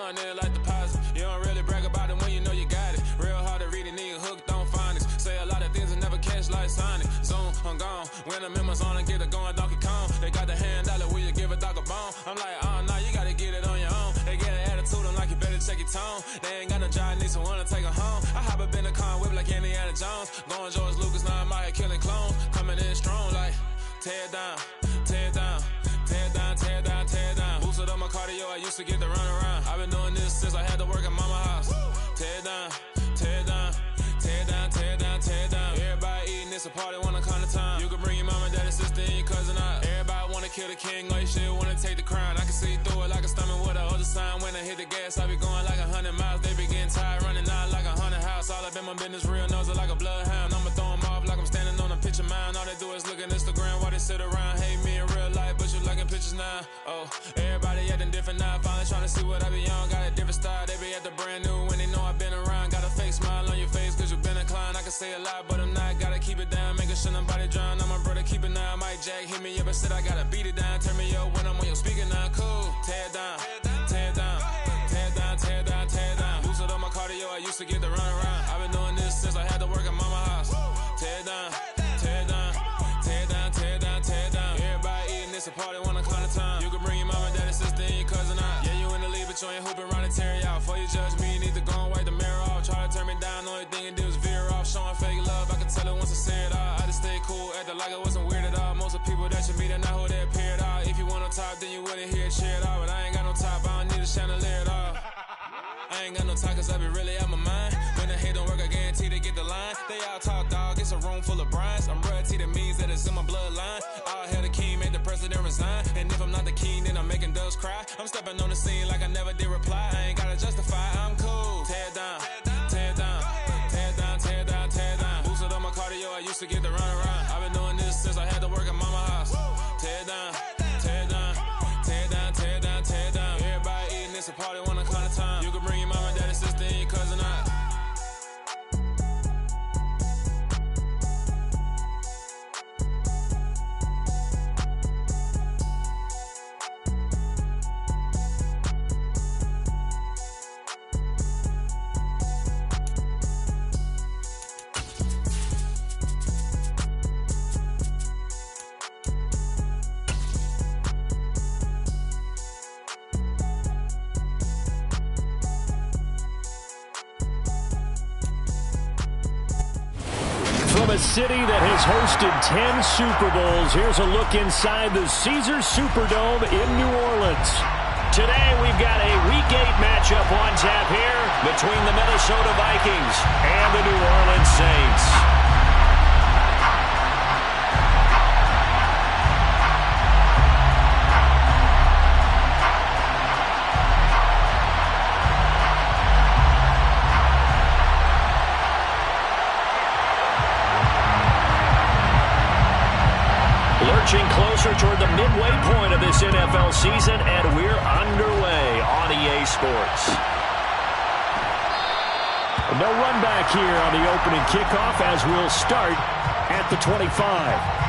run, nigga, like the positive. You don't really brag about it when you know you got it. Real hard to read it, nigga hooked on phonics. Say a lot of things and never catch like Sonic. Zoom, I'm gone. When I'm in my zone, I get it going Donkey Kong. They got the hand dollar, will you give a dog a bone? I'm like, oh, no, you gotta get it on your own. They get an attitude, I'm like, you better check your tone. They ain't got no job, need someone to take her home. I hop up in the car, whip like Indiana Jones. Going George Lucas, now I'm out here killing clones. Coming in strong like, tear down, tear down. Tear down, tear down, tear down. Boosted up my cardio, I used to get to run around. I've been doing this since I had to work at mama house. Tear down, tear down, tear down, tear down, tear down. Everybody eating, it's a party, wanna come to time. You can bring your mama, daddy, sister, and your cousin out. Everybody wanna kill the king, or you shit wanna take the crown. I can see through it like a stomach with a other sign. When I hit the gas, I be going like 100 miles. They be getting tired, running out like 100 house. All up in my business, real nose it like a bloodhound. I'ma throw them off like I'm standing on a picture mound. All they do is look at Instagram while they sit around. Hate me in real life, but you liking pictures now. Oh, everybody acting different now. Finally trying to see what I be on. Got a different style, they be at the brand new when they know I've been around. Got a fake smile on your face cause you been inclined. I can say a lot, but I'm not. Gotta keep it down, making sure nobody drown. I'm my brother, keep it now. Mike Jack hit me up and said I gotta beat it down. Turn me up when I'm on your speaker now. Cool, tear down, tear down, tear down, tear down, tear down. Boosted up my cardio, I used to get to run around. I've been doing this since I had to work at mama house. Tear down, tear down, tear down, tear down, tear down. Everybody eating, it's a party, wanna come to time. You can bring your mama, daddy, sister, and your cousin out. Yeah, you in the lead, but you ain't hooping around and tear you out. Before you judge me, you need to go and wipe the mirror off. Try to turn me down, only thing you do is veer off. Showing fake love, I can tell it once I say it all. I just stay cool, acting like it wasn't weird at all. Most of the people that you meet are not who they appear at all. If you want on top, then you wouldn't hear it cheer at all. But I ain't got no top, I don't need a chandelier at all. I ain't got no time cause I be really out my mind. When the hate don't work, I guarantee they get the line. They all talk dog, it's a room full of brines. I'm royalty, that means that it's in my bloodline. All hail the king, make the president resign. And if I'm not the king, then I'm making doves cry. I'm stepping on the scene like I never did reply. I ain't gotta justify, I'm cool. Tear down, tear down, tear down, tear down, tear down. Boosted up my cardio, I used to get to run around. I've been doing this since I had to work at mama house. Tear down, tear down, tear down, tear down, tear down. Everybody eating, it's a party, wanna come to time. You can bring your mama, daddy, sister, and your cousin out. From a city that has hosted 10 Super Bowls, here's a look inside the Caesars Superdome in New Orleans. Today we've got a Week 8 matchup on tap here between the Minnesota Vikings and the New Orleans Saints. Lurching closer toward the midway point of this NFL season, and we're underway on EA Sports. No run back here on the opening kickoff as we'll start at the 25.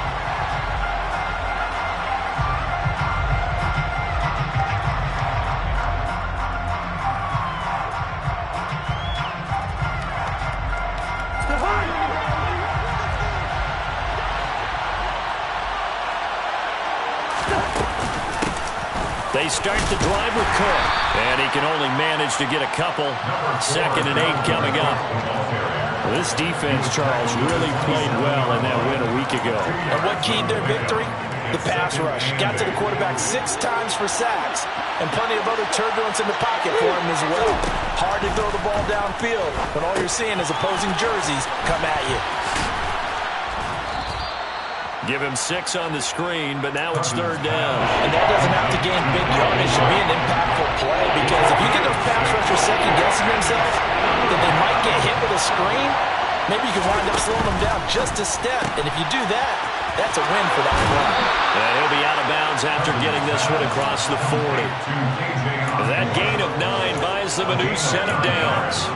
They start the drive with Cook, and he can only manage to get a couple. 2nd and 8 coming up. This defense, Charles, really played well in that win a week ago. And what keyed their victory? The pass rush. Got to the quarterback 6 times for sacks, and plenty of other turbulence in the pocket for him as well. Hard to throw the ball downfield when all you're seeing is opposing jerseys come at you. Give him 6 on the screen, but now it's 3rd down. And that doesn't have to gain big yardage to be an impactful play, because if you get those pass rushers second-guessing themselves, that they might get hit with a screen, maybe you can wind up slowing them down just a step. And if you do that, that's a win for that run. And he'll be out of bounds after getting this one across the 40. That gain of 9 buys them a new set of downs.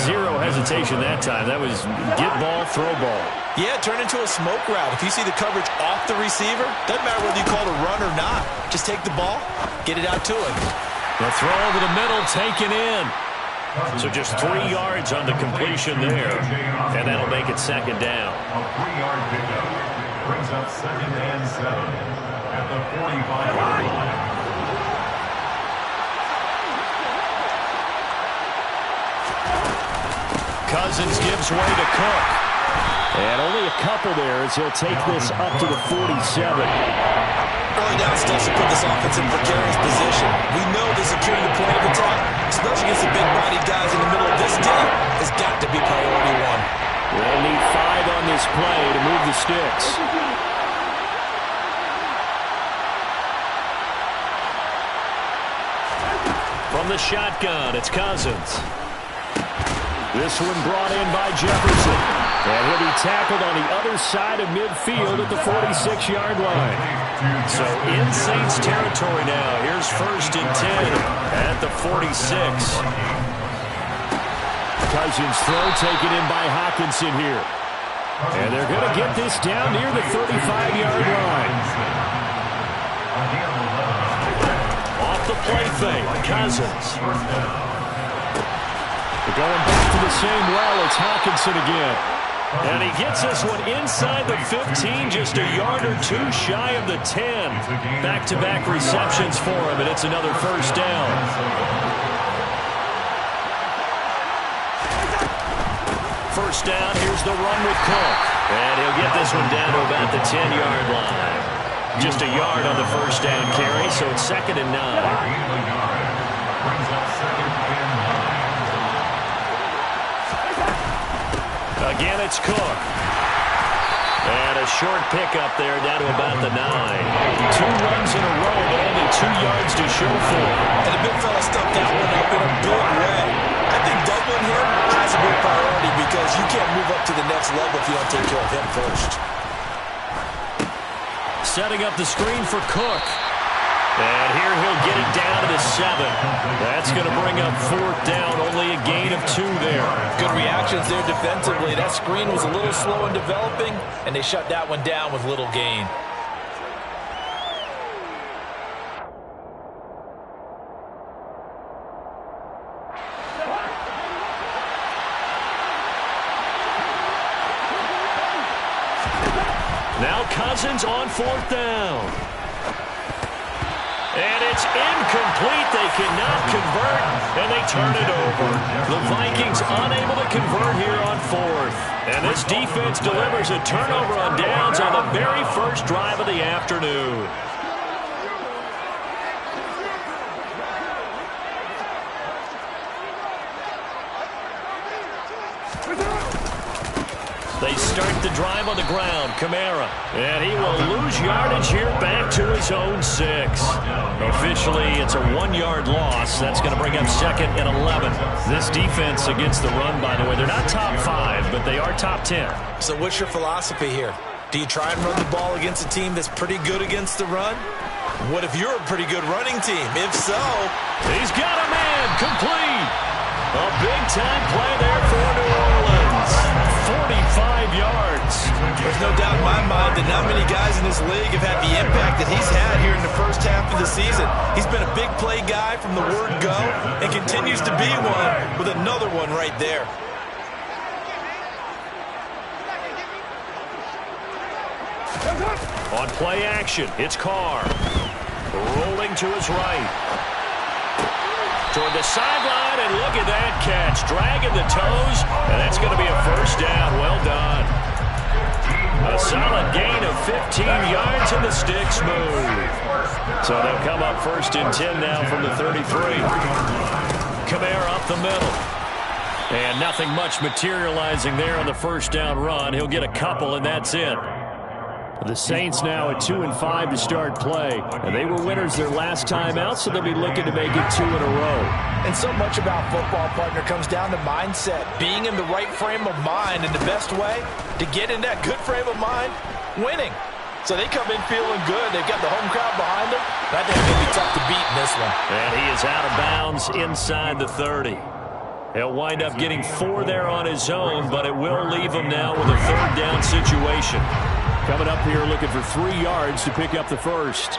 Zero hesitation that time. That was get ball, throw ball. Yeah, turn into a smoke route. If you see the coverage off the receiver, doesn't matter whether you call it a run or not. Just take the ball, get it out to him. The throw over the middle taken in. So just 3 yards on the completion there. And that'll make it second down. A 3-yard pickup brings up 2nd and 7 at the 45-yard line. Cousins gives way to Cook. And only a couple there as he'll take this up to the 47. Early down stuff to put this offense in precarious position. We know the securing the point of attack, especially against the big-bodied guys in the middle of this game, has got to be priority one. They'll need 5 on this play to move the sticks. From the shotgun, it's Cousins. This one brought in by Jefferson. And he'll be tackled on the other side of midfield at the 46-yard line. So in Saints territory now. Here's 1st and 10 at the 46. Cousins throw taken in by Hawkinson here. And they're going to get this down near the 35-yard line. Off the play fake, Cousins. They're going back to the same well. It's Hawkinson again. And he gets this one inside the 15, just a yard or 2 shy of the 10. Back-to-back receptions for him, and it's another 1st down. First down, here's the run with Cook. And he'll get this one down to about the 10-yard line. Just a yard on the 1st down carry, so it's 2nd and 9. Again, it's Cook. And a short pickup there down to about the 9. 2 runs in a row, but only 2 yards to show for it. And the big fella stuffed that one up in a big way. I think doubling him has a big priority because you can't move up to the next level if you don't take care of him first. Setting up the screen for Cook. And here he'll get it down to the 7. That's going to bring up 4th down. Only a gain of 2 there. Good reactions there defensively. That screen was a little slow in developing, and they shut that one down with little gain. Now Cousins on 4th down. And it's incomplete. They cannot convert, and they turn it over. The Vikings unable to convert here on 4th. And this defense delivers a turnover on downs on the very first drive of the afternoon. They start the drive on the ground. Kamara. And he will lose yardage here back to his own 6. Officially, it's a 1-yard loss. That's going to bring up 2nd and 11. This defense against the run, by the way, they're not top 5, but they are top 10. So what's your philosophy here? Do you try and run the ball against a team that's pretty good against the run? What if you're a pretty good running team? If so... He's got a man. Complete. A big-time play there for New Orleans. 45 yards. There's no doubt in my mind that not many guys in this league have had the impact that he's had here in the first half of the season. He's been a big play guy from the word go and continues to be one with another one right there. On play action, it's Carr. Rolling to his right. Toward the sideline, and look at that catch. Dragging the toes, and that's going to be a 1st down. Well done. A solid gain of 15 yards, and the sticks move. So they'll come up 1st and 10 now from the 33. Kamara up the middle. And nothing much materializing there on the 1st down run. He'll get a couple, and that's it. The Saints now at 2-5 to start play. And they were winners their last time out, so they'll be looking to make it 2 in a row. And so much about football, partner, comes down to mindset. Being in the right frame of mind, and the best way to get in that good frame of mind, winning. So they come in feeling good. They've got the home crowd behind them. I think it'll be tough to beat in this one. And he is out of bounds inside the 30. He'll wind up getting 4 there on his own, but it will leave him now with a 3rd down situation. Coming up here looking for 3 yards to pick up the 1st.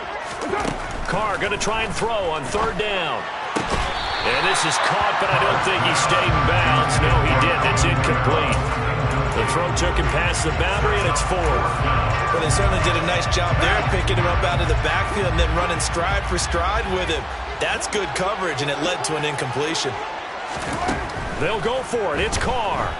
Carr going to try and throw on 3rd down. this is caught, but I don't think he stayed in bounds. No, he didn't. It's incomplete. The throw took him past the boundary, and it's 4. Well, they certainly did a nice job there, picking him up out of the backfield and then running stride for stride with him. That's good coverage, and it led to an incompletion. They'll go for it. It's Carr.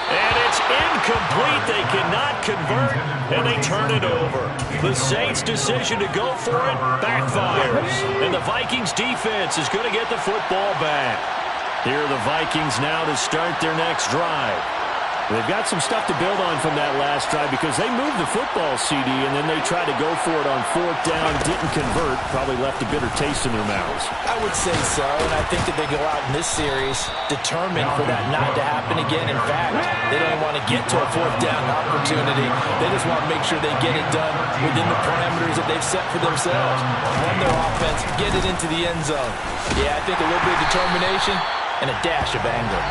And it's incomplete. They cannot convert, and they turn it over. The Saints' decision to go for it backfires. And the Vikings' defense is going to get the football back. Here are the Vikings now to start their next drive. They've got some stuff to build on from that last drive because they moved the football, CD, and then they tried to go for it on 4th down, didn't convert, probably left a bitter taste in their mouths. I would say so, and I think that they go out in this series determined for that not to happen again. In fact, they don't want to get to a 4th down opportunity. They just want to make sure they get it done within the parameters that they've set for themselves. Run their offense, get it into the end zone. Yeah, I think a little bit of determination and a dash of anger.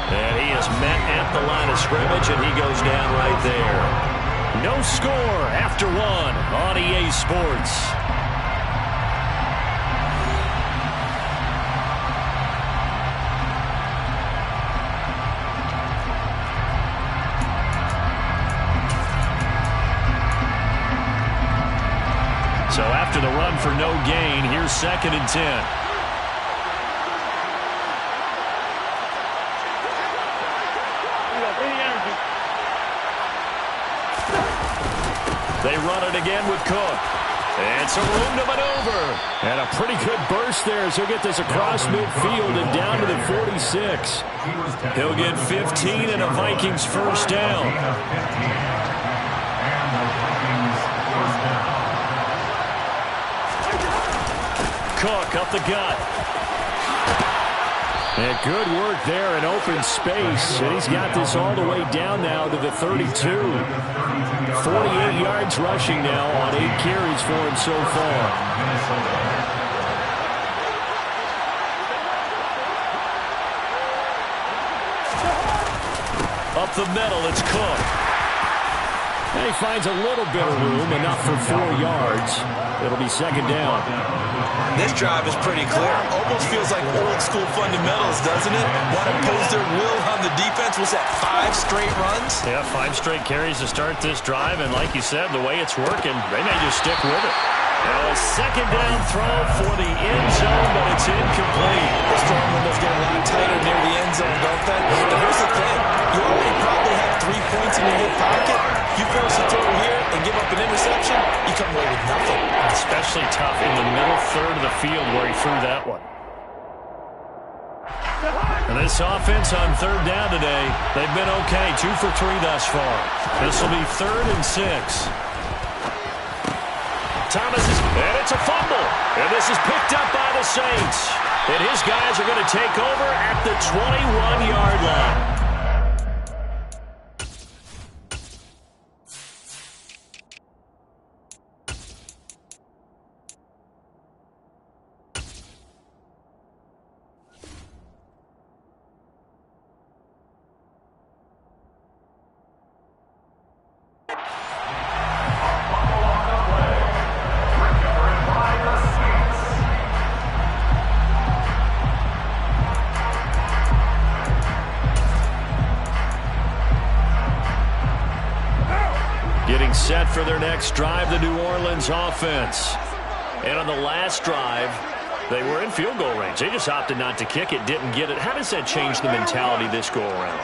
And he is met at the line of scrimmage, and he goes down right there. No score after 1 on EA Sports. So after the run for no gain, here's 2nd and 10. They run it again with Cook. And some room to maneuver. And a pretty good burst there as he'll get this across midfield and down to the 46. He'll get 15 and a Vikings first down. Cook up the gut. And good work there in open space. And he's got this all the way down now to the 32. 48 yards rushing now on 8 carries for him so far. Up the middle, it's Cook. And he finds a little bit of room, enough for 4 yards. It'll be 2nd down. This drive is pretty clear. Almost feels like old school fundamentals, doesn't it? Want to impose their will on the defense. Was that 5 straight runs? Yeah, 5 straight carries to start this drive. And like you said, the way it's working, they may just stick with it. Now a 2nd down throw for the end zone, but it's incomplete. The strong windows get a lot tighter near the end zone, don't they? And here's the thing. You already probably have 3 points in your hip pocket. You force a throw here and give up an interception, you come away with nothing. Especially tough in the middle third of the field where he threw that one. And this offense on 3rd down today, they've been okay. 2 for 3 thus far. This will be 3rd and 6. Thomas is, and it's a fumble. And this is picked up by the Saints. And his guys are going to take over at the 21-yard line. Set for their next drive, the New Orleans offense. And on the last drive, they were in field goal range. They just opted not to kick it, didn't get it. How does that change the mentality this go around?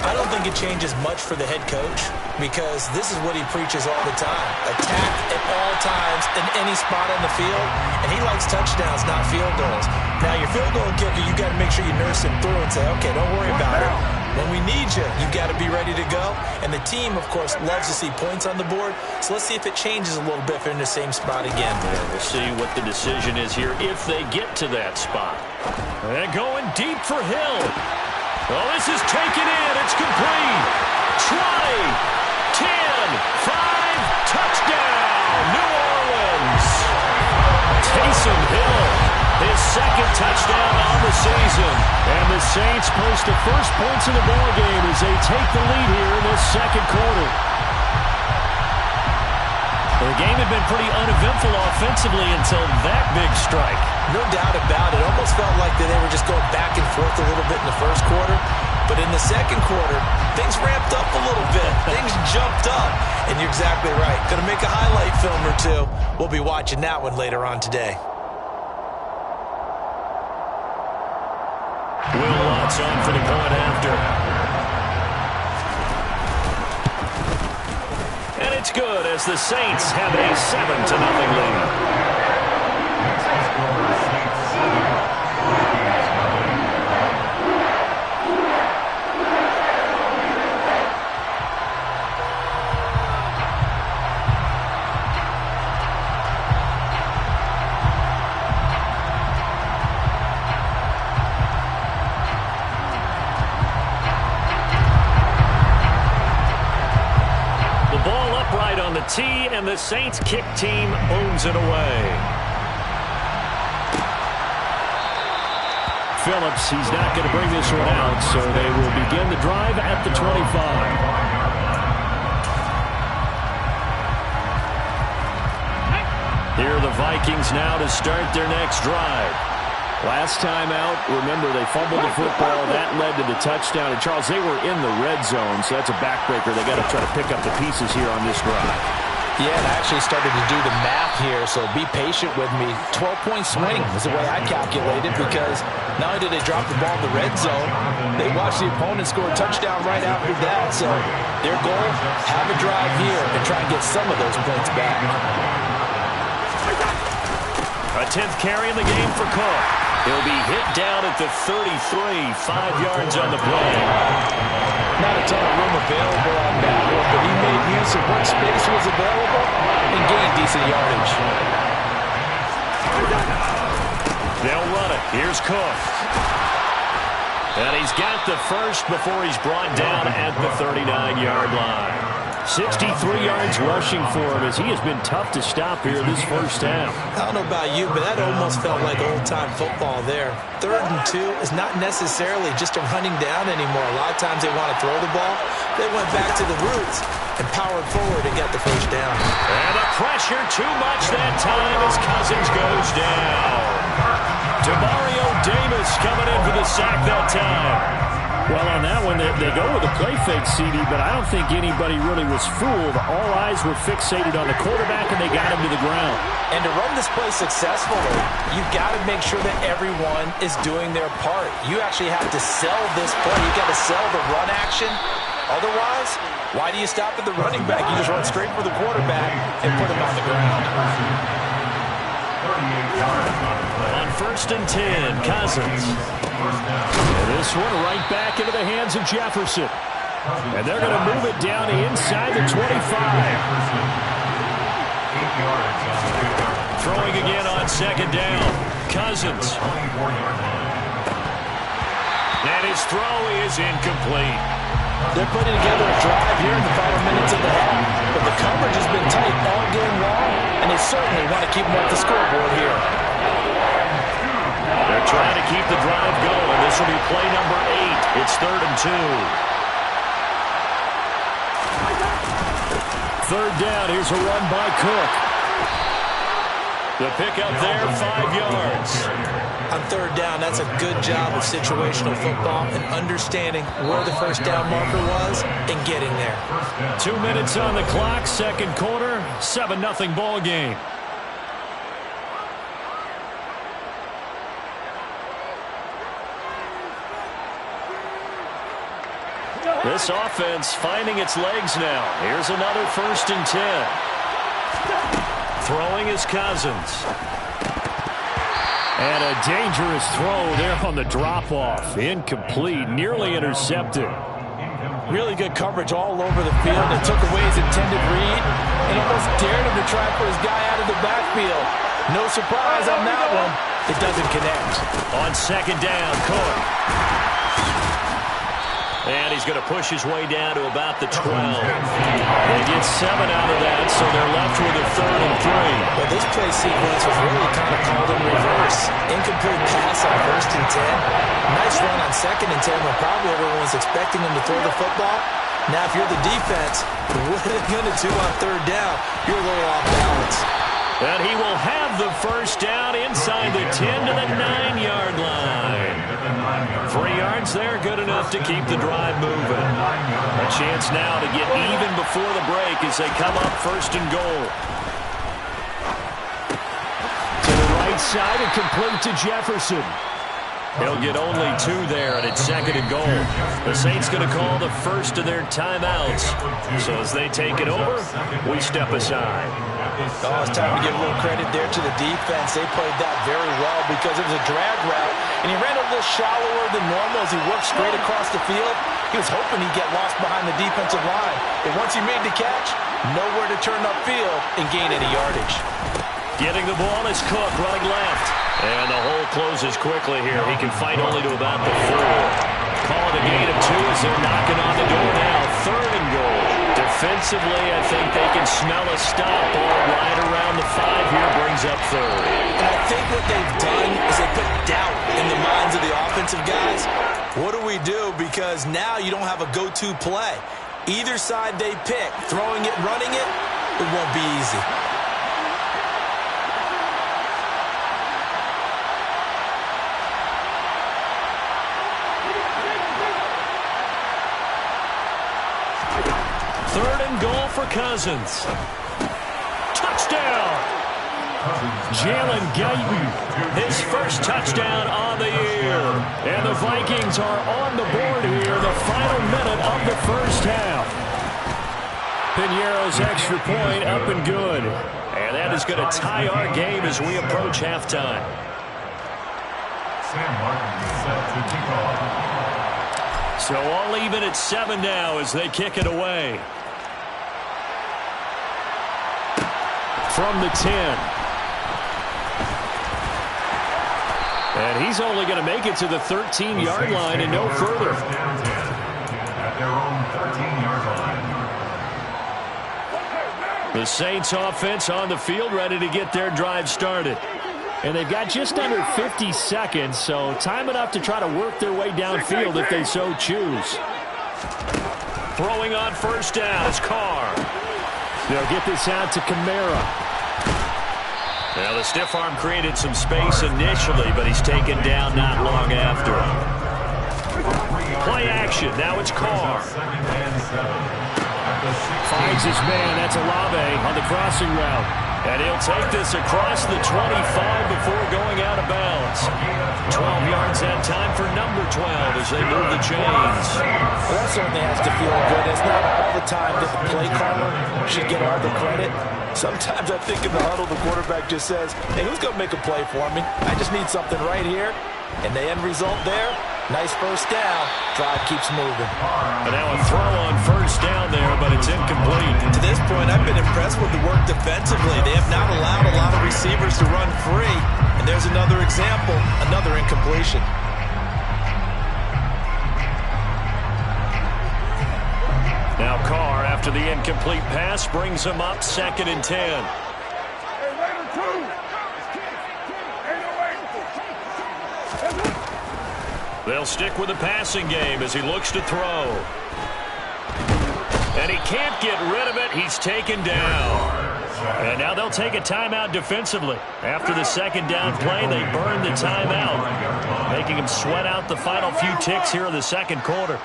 I don't think it changes much for the head coach because this is what he preaches all the time. Attack at all times in any spot on the field, and he likes touchdowns, not field goals. Now, your field goal kicker, you got to make sure you nurse him through and say, okay, don't worry about it. When we need you, you've got to be ready to go. And the team, of course, loves to see points on the board. So let's see if it changes a little bit if they're in the same spot again. Yeah, we'll see what the decision is here if they get to that spot. And going deep for Hill. Well, this is taken in. It's complete. 20, 10, 5, touchdown, New Orleans. Taysom Hill, his 2nd touchdown on the season. And the Saints post the first points in the ballgame as they take the lead here in this 2nd quarter. The game had been pretty uneventful offensively until that big strike. No doubt about it. Almost felt like they were just going back and forth a little bit in the first quarter. But in the second quarter, things ramped up a little bit. Things jumped up. And you're exactly right. Going to make a highlight film or two. We'll be watching that one later on today. Will Lutz on for the point after. And it's good as the Saints have a 7-0 lead. On the tee, and the Saints kick team owns it away. Phillips, he's not going to bring this one out, so they will begin the drive at the 25. Here are the Vikings now to start their next drive. Last time out, remember, they fumbled the football. That led to the touchdown. And, Charles, they were in the red zone, so that's a backbreaker. They got to try to pick up the pieces here on this drive. Yeah, and I actually started to do the math here, so be patient with me. 12-point swing is the way I calculated, because not only did they drop the ball in the red zone, they watched the opponent score a touchdown right after that. So their goal, have a drive here and try and get some of those points back. A 10th carry in the game for Cook. He'll be hit down at the 33, 5 yards on the play. Not a ton of room available on that one, but he made use of what space was available and gained decent yardage. They'll run it. Here's Cook. And he's got the first before he's brought down at the 39-yard line. 63 yards rushing for him as he has been tough to stop here this first half. I don't know about you, but that almost felt like old-time football there. 3rd and 2 is not necessarily just a running down anymore. A lot of times they want to throw the ball. They went back to the roots and powered forward and got the first down. And the pressure too much that time as Cousins goes down. Demario Davis coming in for the sack that time. Well, on that one, they go with a play fake, CD, but I don't think anybody really was fooled. All eyes were fixated on the quarterback, and they got him to the ground. And to run this play successfully, you've got to make sure that everyone is doing their part. You actually have to sell this play. You've got to sell the run action. Otherwise, why do you stop at the running back? You just run straight for the quarterback and put him on the ground. On 1st and 10, Cousins. And this one right back into the hands of Jefferson. And they're going to move it down inside the 25. Throwing again on 2nd down. Cousins. And his throw is incomplete. They're putting together a drive here in the final minutes of the half. But the coverage has been tight all game long. And they certainly want to keep them off the scoreboard here. They're trying to keep the drive going. This will be play number 8. It's 3rd and 2. 3rd down. Here's a run by Cook. The pickup there, 5 yards. On 3rd down, that's a good job of situational football and understanding where the first down marker was and getting there. 2 minutes on the clock, 2nd quarter, 7-0 ball game. This offense finding its legs now. Here's another 1st and 10. Throwing is Cousins. And a dangerous throw there on the drop-off. Incomplete, nearly intercepted. Really good coverage all over the field. It took away his intended read and almost dared him to try and put his guy out of the backfield. No surprise on that one. It doesn't connect. On 2nd down, Cook. And he's going to push his way down to about the 12. They get 7 out of that, so they're left with a 3rd and 3. Well, this play sequence was really kind of called in reverse. Incomplete pass on 1st and 10. Nice run on 2nd and 10 when probably everyone was expecting him to throw the football. Now, if you're the defense, what are they going to do on third down? You're a little off balance. And he will have the first down inside the 10 to the 9-yard line. 3 yards there, good enough to keep the drive moving. A chance now to get even before the break as they come up first and goal. To the right side and complete to Jefferson. He'll get only 2 there, and it's second and goal. The Saints going to call the first of their timeouts. So as they take it over, we step aside. Oh, it's time to give a little credit there to the defense. They played that very well because it was a drag route, and he ran a little shallower than normal as he worked straight across the field. He was hoping he'd get lost behind the defensive line. But once he made the catch, nowhere to turn upfield and gain any yardage. Getting the ball is Cook running left. And the hole closes quickly here. He can fight only to about the 4. Call it a gain of 2 as they're knocking on the door now. Third and goal. Defensively, I think they can smell a stop. Ball right around the 5 here brings up third. And I think what they've done is they put doubt in the minds of the offensive guys. What do we do? Because now you don't have a go-to play. Either side they pick, throwing it, running it, it won't be easy. Third and goal for Cousins. Touchdown! Jalen Guyton, his first touchdown on the year. And the Vikings are on the board here, the final minute of the first half. Piñeiro's extra point up and good. And that is going to tie our game as we approach halftime. Sam Martin set to kick off. So all even at 7 now as they kick it away. From the 10. And he's only going to make it to the 13-yard line and no further. At their own 13-yard line. The Saints offense on the field ready to get their drive started. And they've got just under 50 seconds, so time enough to try to work their way downfield if they so choose. Throwing on first down is Carr. They'll get this out to Kamara. Now the stiff arm created some space initially, but he's taken down not long after. Play action. Now it's Carr. Finds his man. That's Olave on the crossing route. And he'll take this across the 25 before going out of bounds. 12 yards that time for number 12 as they move the chains. Well, that certainly has to feel good. It's not all the time that the play caller should get all the credit. Sometimes I think in the huddle, the quarterback just says, hey, who's going to make a play for me? I just need something right here. And the end result there, nice first down. Drive keeps moving. And now a throw on first down there, but it's incomplete. To this point, I've been impressed with the work defensively. They have not allowed a lot of receivers to run free. And there's another example, another incompletion. Now Carr, after the incomplete pass, brings him up 2nd and 10. They'll stick with the passing game as he looks to throw. And he can't get rid of it. He's taken down. And now they'll take a timeout defensively. After the second down play, they burn the timeout, making him sweat out the final few ticks here in the second quarter.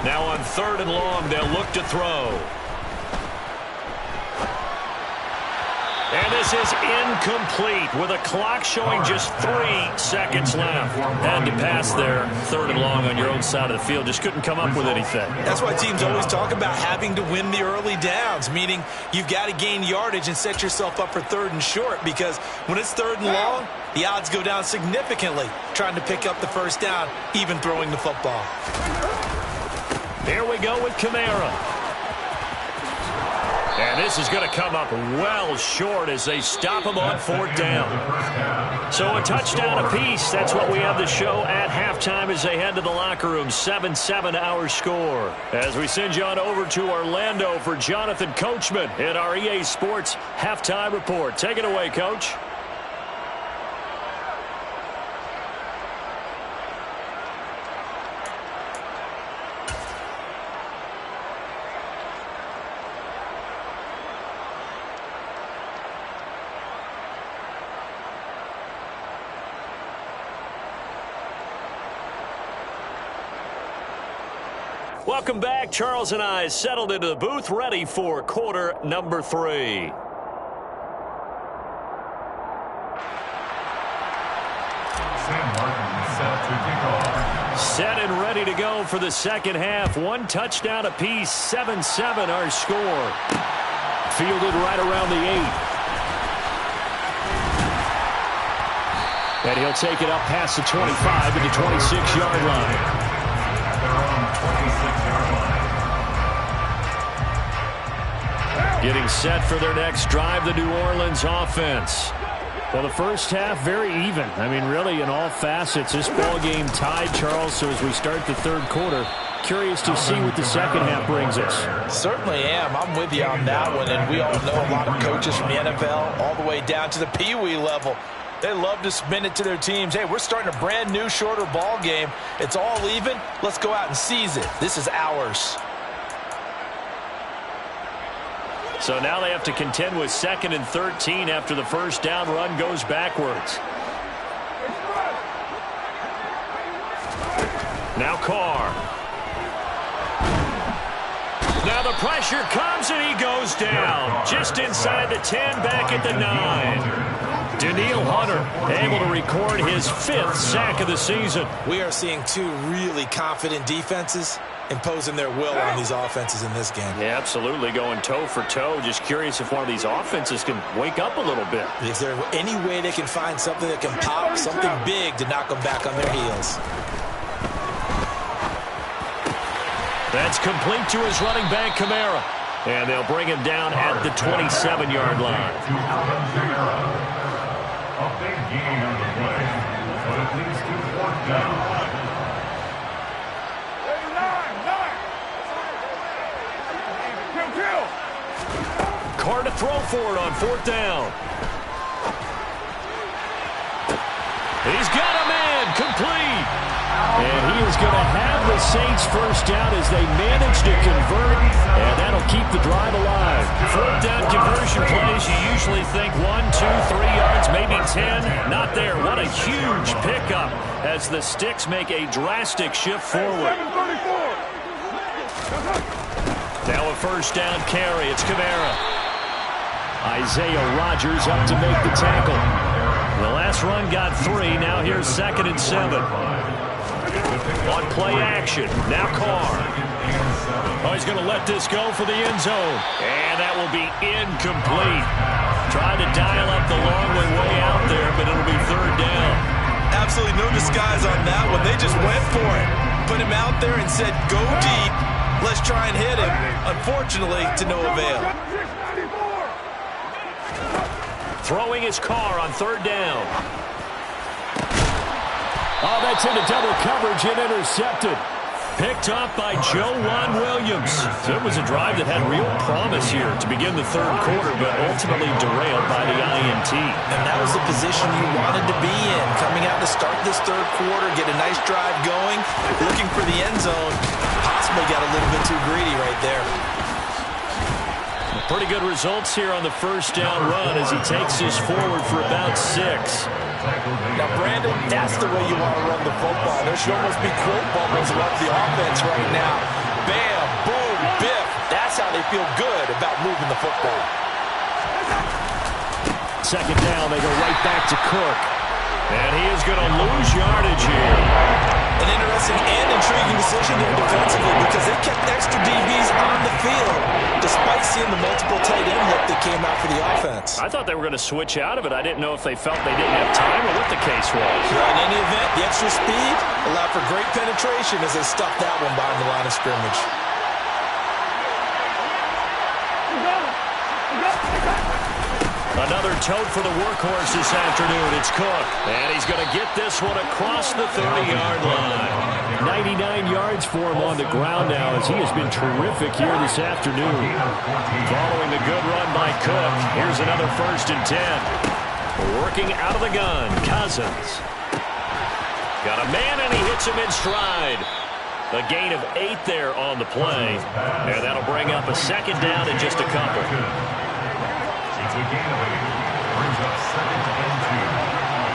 Now on 3rd and long, they'll look to throw. And this is incomplete with a clock showing just 3 seconds left. Had to pass there, 3rd and long on your own side of the field. Just couldn't come up with anything. That's why teams always talk about having to win the early downs, meaning you've got to gain yardage and set yourself up for 3rd and short, because when it's 3rd and long, the odds go down significantly trying to pick up the first down, even throwing the football. Here we go with Kamara. And this is going to come up well short as they stop him on 4th down. So a touchdown apiece. That's what we have to show at halftime as they head to the locker room. 7-7 our score. As we send you on over to Orlando for Jonathan Coachman in our EA Sports Halftime Report. Take it away, Coach. Welcome back. Charles and I settled into the booth, ready for quarter number 3. Set and ready to go for the second half. One touchdown apiece, 7-7 our score. Fielded right around the 8. And he'll take it up past the 25 to the 26-yard line. At their own 26-yard line. Getting set for their next drive, the New Orleans offense. Well, the first half, very even. I mean, really, in all facets, this ball game tied, Charles. So as we start the third quarter, curious to see what the second half brings us. Certainly am. I'm with you on that one. And we all know a lot of coaches from the NFL all the way down to the Pee-wee level. They love to spin it to their teams. Hey, we're starting a brand new, shorter ball game. It's all even. Let's go out and seize it. This is ours. So now they have to contend with 2nd and 13 after the first down run goes backwards. Now Carr. Now the pressure comes and he goes down. Just inside the 10, back at the 9. Danielle Hunter able to record his 5th sack of the season. We are seeing two really confident defenses imposing their will on these offenses in this game. Yeah, absolutely, going toe for toe. Just curious if one of these offenses can wake up a little bit. Is there any way they can find something that can pop, something big to knock them back on their heels? That's complete to his running back, Kamara. And they'll bring him down at the 27-yard line. A big gain on the play, but it leads to 4th down. Carr to throw for it on 4th down. He's got a man, complete. And he is going to have the Saints first down as they manage to convert, and that'll keep the drive alive. 4th down conversion plays, you usually think 1, 2, 3 yards, maybe 10. Not there. What a huge pickup as the Sticks make a drastic shift forward. Now a first down carry. It's Kamara. Isaiah Rodgers up to make the tackle. The last run got 3. Now here's 2nd and 7. On play action. Now Carr. Oh, he's going to let this go for the end zone. And that will be incomplete. Tried to dial up the long way out there, but it'll be 3rd down. Absolutely no disguise on that one. They just went for it. Put him out there and said, go deep. Let's try and hit him. Unfortunately, to no avail. Throwing his Carr on 3rd down. Oh, that's into double coverage and intercepted. Picked off by Joejuan Williams. So it was a drive that had real promise here to begin the third quarter, but ultimately derailed by the INT. And that was the position you wanted to be in. Coming out to start this third quarter, get a nice drive going, looking for the end zone. Possibly got a little bit too greedy right there. Pretty good results here on the first down run as he takes this forward for about 6. Now, Brandon, that's the way you want to run the football. There should almost be quote bubbles around the offense right now. Bam, boom, biff. That's how they feel good about moving the football. 2nd down, they go right back to Cook. And he is going to lose yardage here. An interesting and intriguing decision there defensively because they kept extra DBs on the field despite seeing the multiple tight end look that came out for the offense. I thought they were going to switch out of it. I didn't know if they felt they didn't have time or what the case was. Well, in any event, the extra speed allowed for great penetration as they stuffed that one behind the line of scrimmage. Another tote for the workhorse this afternoon. It's Cook. And he's going to get this one across the 30-yard line. 99 yards for him on the ground now as he has been terrific here this afternoon. Following the good run by Cook, here's another 1st and 10. Working out of the gun, Cousins. Got a man and he hits him in stride. A gain of 8 there on the play. And that'll bring up a 2nd down in just a couple. It's a gain of 8. Brings up 2nd and 2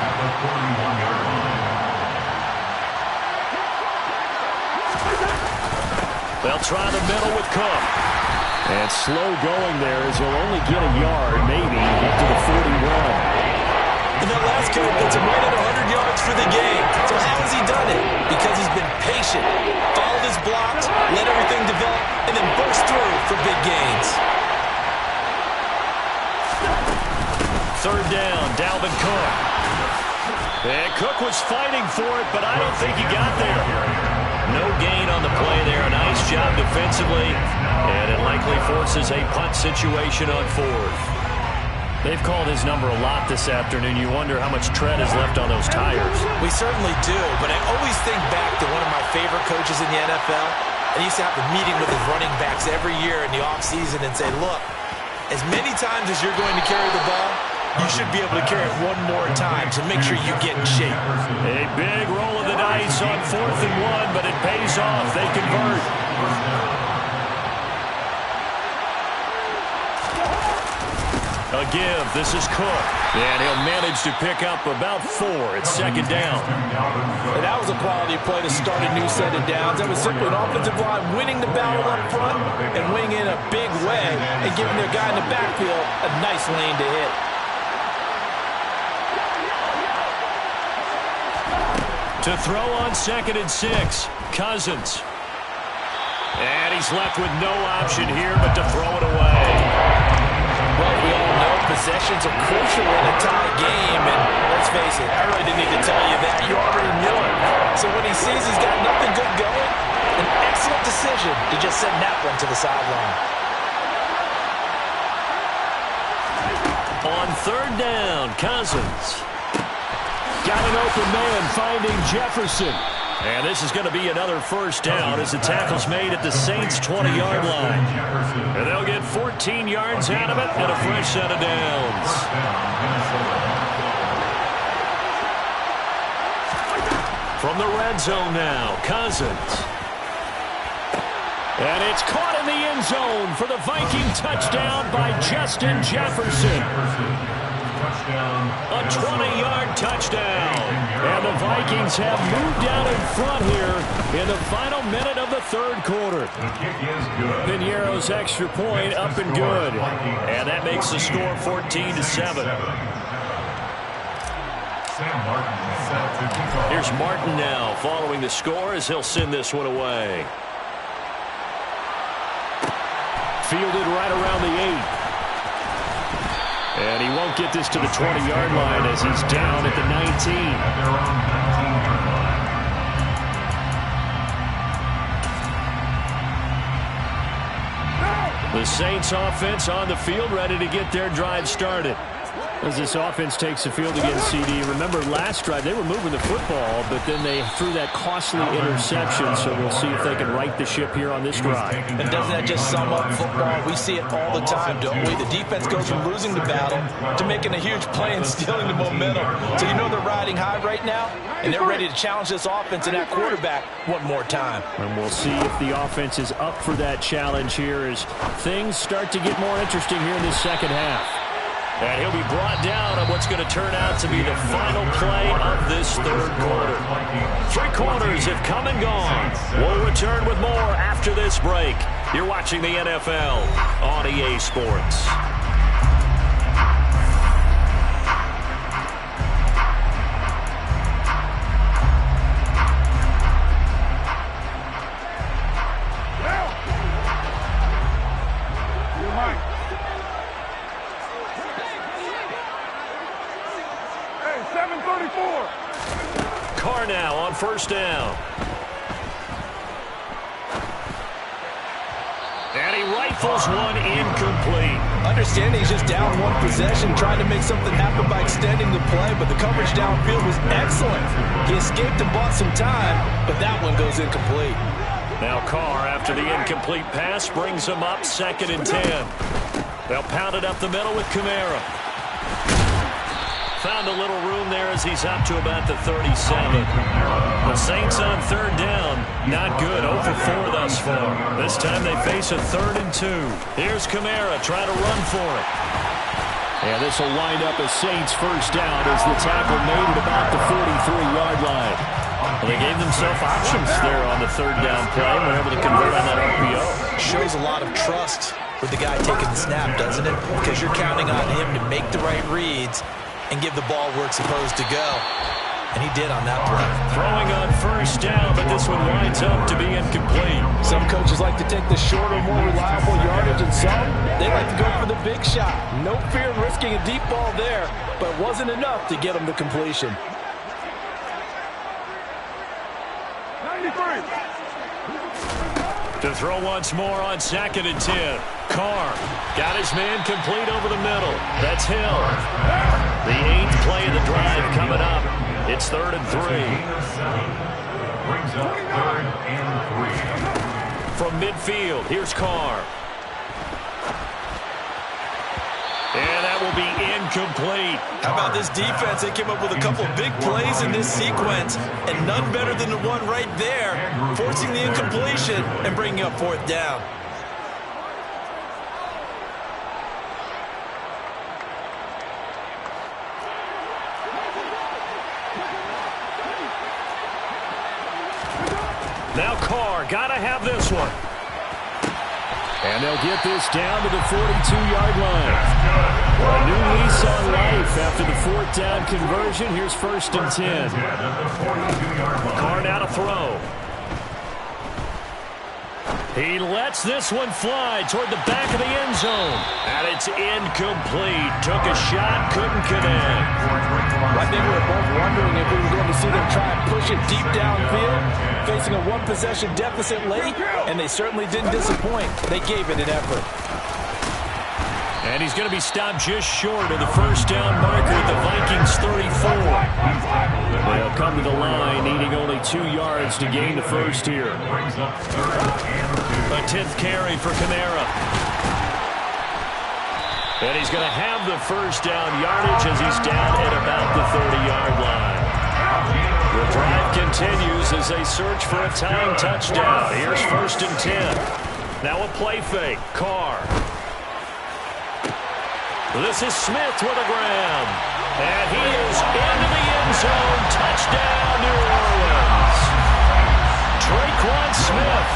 at the 41-yard line. They'll try the middle with Cook. And slow going there as he'll only get a yard, maybe, get to the 41. And that last carry puts him right at 100 yards for the game. So how has he done it? Because he's been patient, followed his blocks, let everything develop, and then burst through for big gains. Third down, Dalvin Cook. And Cook was fighting for it, but I don't think he got there. No gain on the play there. A nice job defensively, and it likely forces a punt situation on fourth. They've called his number a lot this afternoon. You wonder how much tread is left on those tires. We certainly do, but I always think back to one of my favorite coaches in the NFL. And he used to have a meeting with his running backs every year in the offseason and say, look, as many times as you're going to carry the ball, you should be able to carry it one more time, so make sure you get in shape. A big roll of the dice on 4th and 1, but it pays off. They convert. A give. This is Cook. And he'll manage to pick up about 4. It's second down. And that was a quality play to start a new set of downs. That was simply an offensive line winning the battle up front and winning in a big way and giving their guy in the backfield a nice lane to hit. To throw on 2nd and 6, Cousins. And he's left with no option here but to throw it away. Well, we all know possessions are crucial in a tie game, and let's face it, I really didn't need to tell you that. You already knew it. So when he sees he's got nothing good going, an excellent decision to just send that one to the sideline. On 3rd down, Cousins. Got an open man finding Jefferson. And this is going to be another first down as the tackle's made at the Saints' 20-yard line. And they'll get 14 yards out of it and a fresh set of downs. From the red zone now, Cousins. And it's caught in the end zone for the Viking touchdown by Justin Jefferson. A 20-yard touchdown. And the Vikings have moved out in front here in the final minute of the 3rd quarter. Piñeiro's extra point up and good. And that makes the score 14-7. Here's Martin now following the score as he'll send this one away. Fielded right around the 8. And he won't get this to the 20-yard line as he's down at the 19. The Saints offense on the field ready to get their drive started. As this offense takes the field against CD, remember last drive they were moving the football, but then they threw that costly interception, so we'll see if they can right the ship here on this drive. And doesn't that just sum up football? We see it all the time, don't we? The defense goes from losing the battle to making a huge play and stealing the momentum. So you know they're riding high right now, and they're ready to challenge this offense and that quarterback one more time. And we'll see if the offense is up for that challenge here as things start to get more interesting here in this second half. And he'll be brought down on what's going to turn out to be the final play of this 3rd quarter. 3 quarters have come and gone. We'll return with more after this break. You're watching the NFL on EA Sports. Carr now on 1st down. And he rifles one incomplete. Understanding he's just down one possession, trying to make something happen by extending the play, but the coverage downfield was excellent. He escaped and bought some time, but that one goes incomplete. Now Carr, after the incomplete pass, brings him up 2nd and 10. They'll pound it up the middle with Kamara. Found a little room there as he's up to about the 37. The Saints on 3rd down. Not good. 0 for 4 thus far. This time they face a 3rd and 2. Here's Kamara trying to run for it. And this will wind up a Saints first down as the tackle made at about the 43-yard line. Well, they gave themselves options there on the third down play. Were able to convert on that RPO. Shows a lot of trust with the guy taking the snap, doesn't it? Because you're counting on him to make the right reads and give the ball where it's supposed to go. And he did on that play. Throwing on first down, but this one winds up to be incomplete. Some coaches like to take the shorter, more reliable yardage, and some, they like to go for the big shot. No fear of risking a deep ball there, but wasn't enough to get him to completion. 93. To throw once more on 2nd and 10. Carr got his man complete over the middle. That's Hill. The 8th play of the drive coming up. It's 3rd and 3. Brings up 3rd and 3. From midfield, here's Carr. And that will be incomplete. How about this defense? They came up with a couple of big plays in this sequence, and none better than the one right there, forcing the incompletion and bringing up 4th down. Now Carr, gotta have this one. And they'll get this down to the 42-yard line. A new lease on life after the 4th down conversion. Here's 1st and 10. Carr now to throw. He lets this one fly toward the back of the end zone. And it's incomplete. Took a shot, couldn't connect. I think we were both wondering if we were going to see them try and push it deep downfield, facing a one-possession deficit late, and they certainly didn't disappoint. They gave it an effort. And he's going to be stopped just short of the 1st down marker at the Vikings 34. They'll come to the line, needing only 2 yards to gain the first here. A 10th carry for Kamara. And he's going to have the 1st down yardage as he's down at about the 30-yard line. The drive continues as they search for a tying touchdown. Here's 1st and 10. Now a play fake. Carr. This is Smith with a grab. And he is into the end zone. Touchdown, New Orleans. Traquan Smith,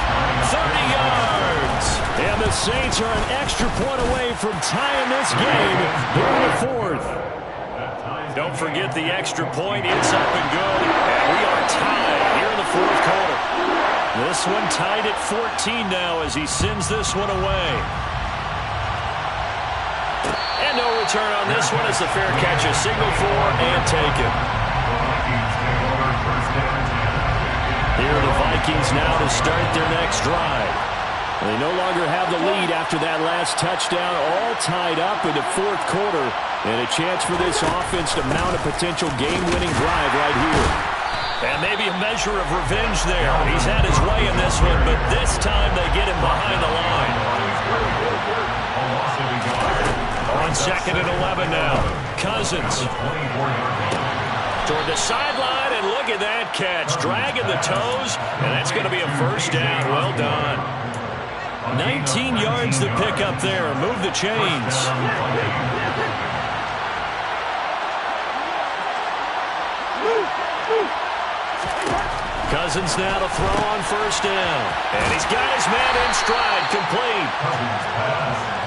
30 yards. And the Saints are an extra point away from tying this game here in the 4th. Don't forget the extra point. It's up and good. And we are tied here in the 4th quarter. This one tied at 14 now as he sends this one away. And no return on this one as the fair catch is signaled for and taken. Here are the Vikings now to start their next drive. They no longer have the lead after that last touchdown, all tied up in the 4th quarter, and a chance for this offense to mount a potential game-winning drive right here. And maybe a measure of revenge there. He's had his way in this one, but this time they get him behind the line. On 2nd and 11 now. Cousins. Toward the sideline, and look at that catch. Dragging the toes, and that's going to be a 1st down. Well done. 19 yards to pick up there. Move the chains. Cousins now to throw on 1st down. And he's got his man in stride, complete.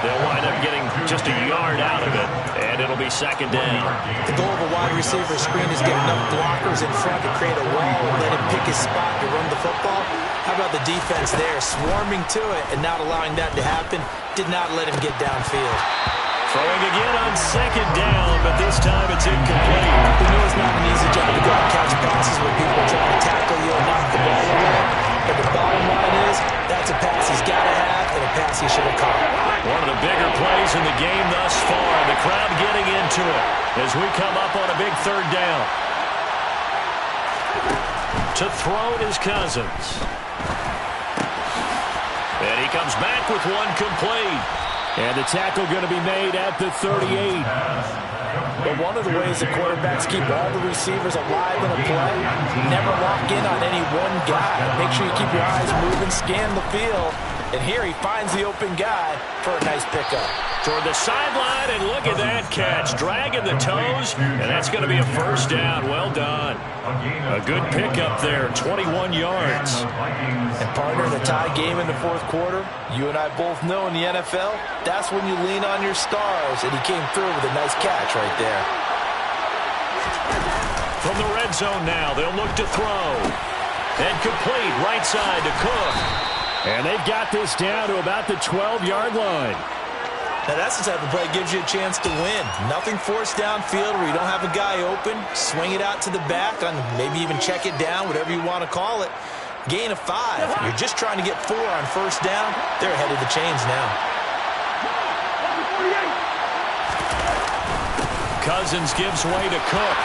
They'll wind up getting just a yard out of it, and it'll be 2nd down. The goal of a wide receiver screen is get enough blockers in front to create a wall and let him pick his spot to run the football. How about the defense there, swarming to it and not allowing that to happen? Did not let him get downfield. Throwing again on 2nd down, but this time it's incomplete. We know it's not an easy job to go and catch passes when people are trying to tackle you and knock the ball away. But the bottom line is, that's a pass he's got to have and a pass he should have caught. One of the bigger plays in the game thus far. The crowd getting into it as we come up on a big 3rd down. To throw is Cousins. And he comes back with one complete. And the tackle going to be made at the 38. But one of the ways the quarterbacks keep all the receivers alive in a play, never lock in on any one guy. Make sure you keep your eyes moving, scan the field, And here he finds the open guy for a nice pickup. Toward the sideline, and look at that catch. Dragging the toes, and that's going to be a first down. Well done. A good pickup there, 21 yards. And partner, in a tie game in the fourth quarter, you and I both know in the NFL, that's when you lean on your stars, and he came through with a nice catch right there. From the red zone now, they'll look to throw. And complete, right side to Cook. And they've got this down to about the 12-yard line. Now that's the type of play that gives you a chance to win. Nothing forced downfield where you don't have a guy open. Swing it out to the back, and maybe even check it down, whatever you want to call it. Gain of 5. You're just trying to get 4 on first down. They're ahead of the chains now. Cousins gives way to Cook.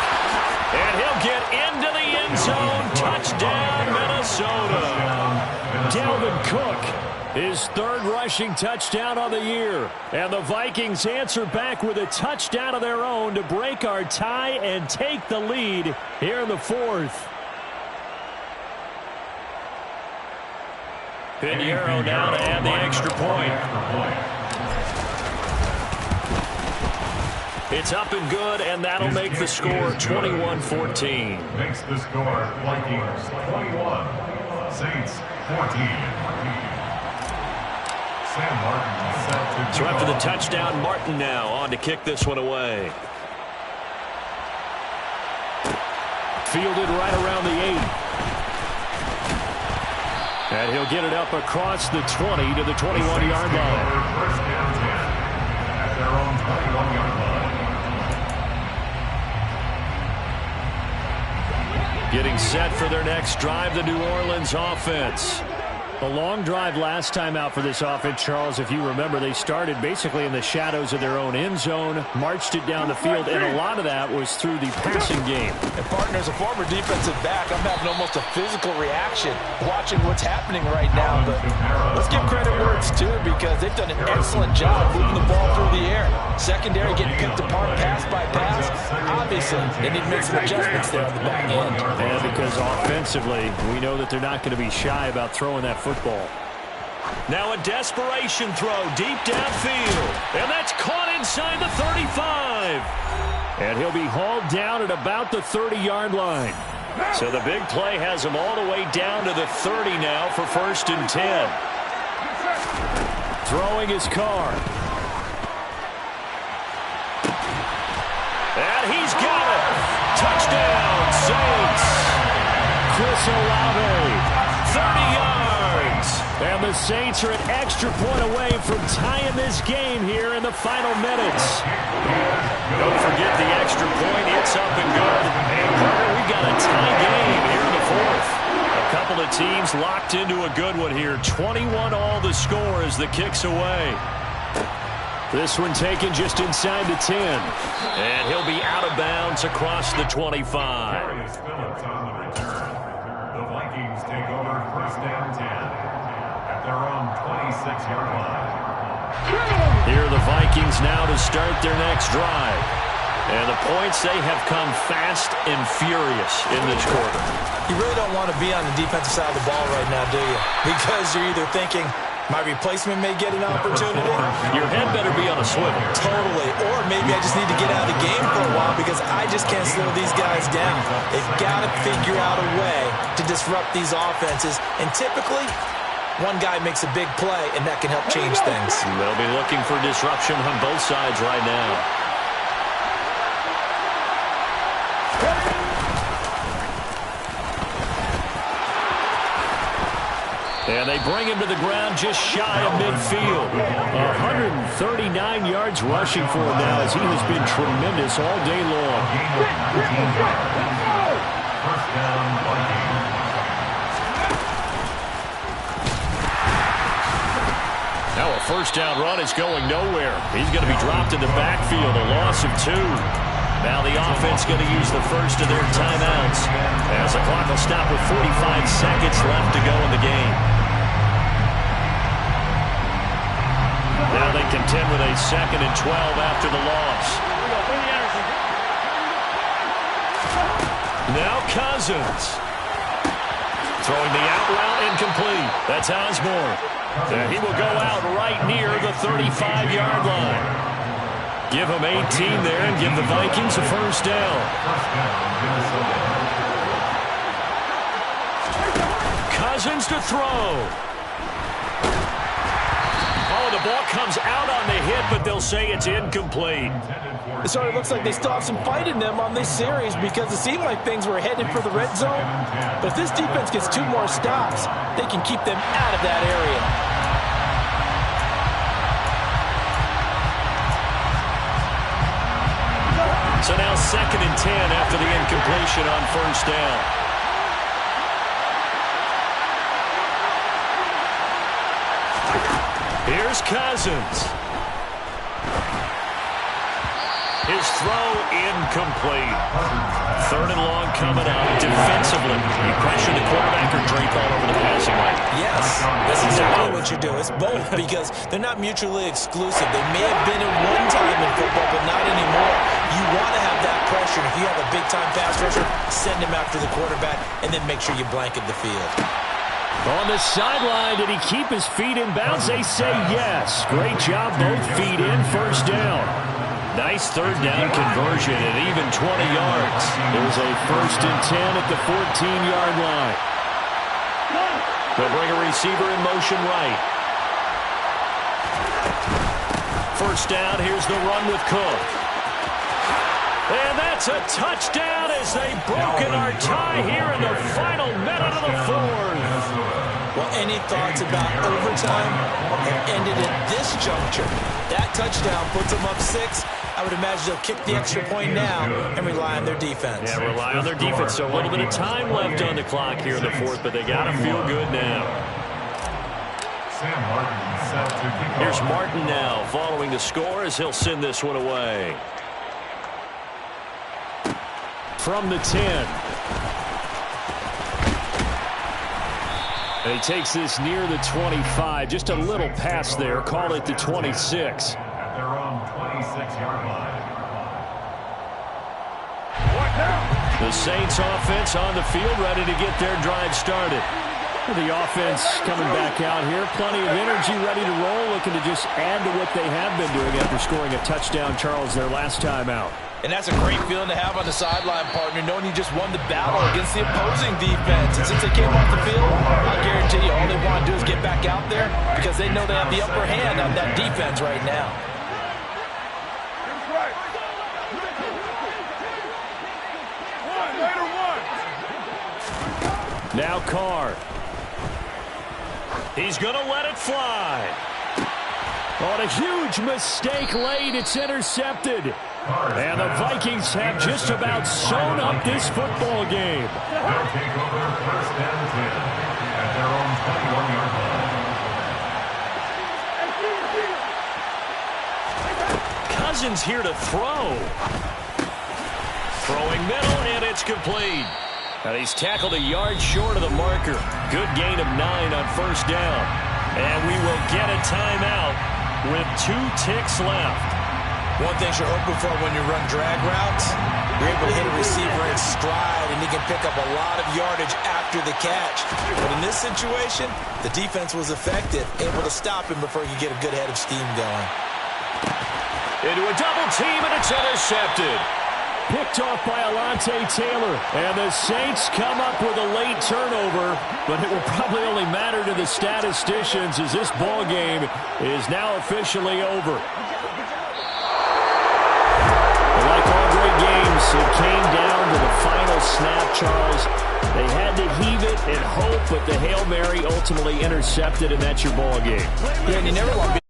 And he'll get into the end zone. Touchdown, Minnesota. Dalvin Cook, his third rushing touchdown of the year. And the Vikings answer back with a touchdown of their own to break our tie and take the lead here in the fourth. Pinheiro now to add the extra point. It's up and good, and that'll make the score 21-14. Makes the score Vikings 21, Saints 14. Sam Martin set to So after the touchdown, Martin now on to kick this one away. Fielded right around the 8. And he'll get it up across the 20 to the 21-yard line. First down 10 at their own 21-yard line. Getting set for their next drive, the New Orleans offense. The long drive last time out for this offense, Charles, if you remember, they started basically in the shadows of their own end zone, marched it down the field, and a lot of that was through the passing game. And partner, as a former defensive back, I'm having almost a physical reaction watching what's happening right now. But let's give credit where it's due, because they've done an excellent job moving the ball through the air. Secondary getting picked apart pass by pass. Obviously, they need to make some adjustments there on the back end. And because offensively, we know that they're not going to be shy about throwing that football. Now a desperation throw deep downfield. And that's caught inside the 35. And he'll be hauled down at about the 30-yard line. So the big play has him all the way down to the 30 now for 1st and 10. Throwing his car. And he's got it. Touchdown, Saints. Chris Olave, 30 yards. And the Saints are an extra point away from tying this game here in the final minutes. Don't forget the extra point. It's up and good. And we've got a tie game here in the fourth. A couple of teams locked into a good one here. 21 all the score as the kick's away. This one taken just inside the 10. And he'll be out of bounds across the 25. Darius Phillips on the return. The Vikings take over first down 10 at their own 26-yard line. Here are the Vikings now to start their next drive. And the points, they have come fast and furious in this quarter. You really don't want to be on the defensive side of the ball right now, do you? Because you're either thinking, my replacement may get an opportunity. Your head better be on a swivel. Totally. Or maybe I just need to get out of the game for a while because I just can't slow these guys down. They've got to figure out a way to disrupt these offenses. And typically, one guy makes a big play, and that can help change things. They'll be looking for disruption on both sides right now. And they bring him to the ground just shy of midfield. 139 yards rushing for him now as he has been tremendous all day long. First down, Vikings. Now a first down run is going nowhere. He's going to be dropped in the backfield, a loss of 2. Now the offense going to use the first of their timeouts as the clock will stop with 45 seconds left to go in the game. Now they contend with a 2nd and 12 after the loss. Now Cousins. Throwing the out route incomplete. That's Osborne. And he will go out right near the 35-yard line. Give him 18 there and give the Vikings a first down. Cousins to throw. Oh, the ball comes out on the hit, but they'll say it's incomplete. It sort of looks like they still have some fight in them on this series because it seemed like things were headed for the red zone. But if this defense gets 2 more stops, they can keep them out of that area. So now 2nd and 10 after the incompletion on first down. Here's Cousins. His throw incomplete. 3rd and long coming up defensively. You pressure the quarterback or drape all over the passing lane? Yes, that's exactly what you do. It's both because they're not mutually exclusive. They may have been at one time in football, but not anymore. You want to have that pressure. If you have a big-time pass rusher, send him after the quarterback, and then make sure you blanket the field. On the sideline, did he keep his feet in bounds? They say yes. Great job, both feet in, first down. Nice 3rd down conversion at even 20 yards. It was a 1st and 10 at the 14-yard line. They'll bring a receiver in motion right. First down, here's the run with Cook. And that's a touchdown as they've broken our tie here in the final minute of the 4th. Well, any thoughts about overtime have ended at this juncture. That touchdown puts them up 6. I would imagine they'll kick the extra point now and rely on their defense. Yeah, rely on their defense. So a little bit of time left on the clock here in the 4th, but they got to feel good now. Here's Martin now following the score as he'll send this one away. From the 10. And he takes this near the 25. Just a little pass there. Call it the 26. At their own 26-yard line. The Saints offense on the field, ready to get their drive started. The offense coming back out here. Plenty of energy, ready to roll, looking to just add to what they have been doing after scoring a touchdown, Charles, their last time out. And that's a great feeling to have on the sideline, partner, knowing you just won the battle against the opposing defense. And since they came off the field, I guarantee you all they want to do is get back out there because they know they have the upper hand on that defense right now. Now Carr. He's going to let it fly. On a huge mistake late, it's intercepted. And the Vikings have just about sewn up this football game. They'll take over 1st and 10 at their own 21-yard line. Cousins here to throw. Throwing middle, and it's complete. And he's tackled a yard short of the marker. Good gain of 9 on first down. And we will get a timeout with 2 ticks left. One thing you're hoping for when you run drag routes, you're able to hit a receiver in stride, and he can pick up a lot of yardage after the catch. But in this situation, the defense was effective, able to stop him before he could get a good head of steam going. Into a double team, and it's intercepted. Picked off by Alontae Taylor. And the Saints come up with a late turnover, but it will probably only matter to the statisticians as this ball game is now officially over. Like all great games, it came down to the final snap, Charles. They had to heave it and hope, but the Hail Mary ultimately intercepted, and that's your ball game. Yeah, and you never want to be